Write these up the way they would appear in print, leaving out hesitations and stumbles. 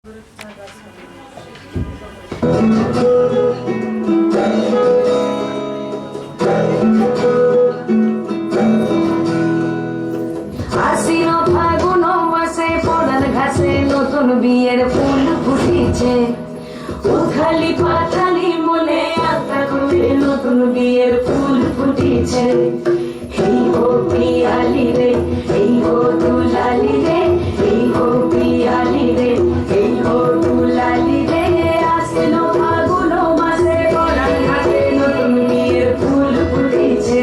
আশ্বিন ফাগুন মাসে পরান ঘাসে নতুন বিয়ের ফুল ফুটেছে। উথালি পাথালি মনে আত্মা করে নতুন বিয়ের ফুল ফুটেছে। এই হো পিয়ালি রে, এই হো দুলালি রে, এই হো পিয়ালি রে, এই হো দুলালি রে। আশ্বিন ফাগুন মাসে পরান ঘাসে নতুন বিয়ের ফুল ফুটেছে।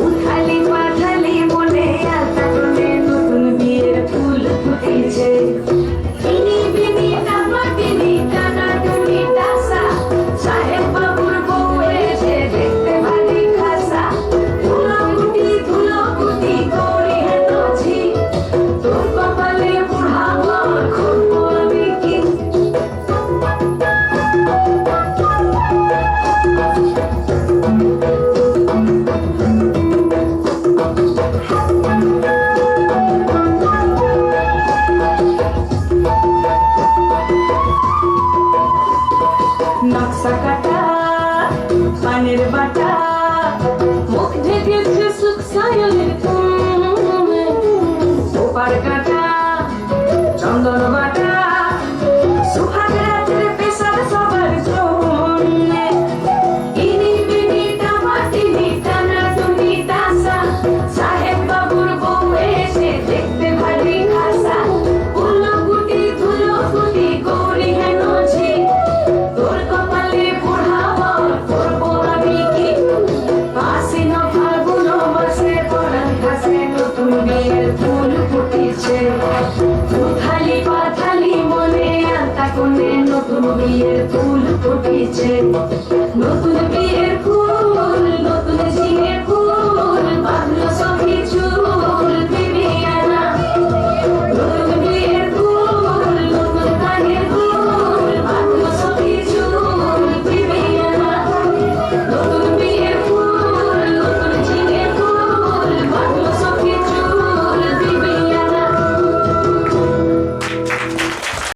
উথালি পাথালি মনে আত্মা করে নতুন বিয়ের ফুল ফুটেছে। ইনি বিনি টামাটিনি টানা টুনি টাসা, সাহেব বাবুর বউ এসে দেখতে ভারী খাসা। ধুলো কুটি করি হেনছি, তোর কপালে বুড়া বর করবো আমি কি। নকশা কাটা পানের বাটা, মুখ ঢেকেছে সুখ সায়নের ঘুমে। ওপার কাটা চন্দন বাটা, সুহাগ রাতের পেশার সবার জন্যে। ইনি বিনি টামাটিনি টানা টুনি টাসা, সাহেব বাবুর বউ এসে দেখতে ভারী খাসা। ধুলো কুটি করি হেনছি, তোর কপালে বুড়া বর করবো আমি কি। আশ্বিন ফাগুন মাসে পরান ঘাসে নতুন বিয়ের ফুল ফুটেছে। উথালি পাথালি মনে আত্মা কোণে নতুন বিয়ের ফুল ফুটেছে। নতুন বিয়ে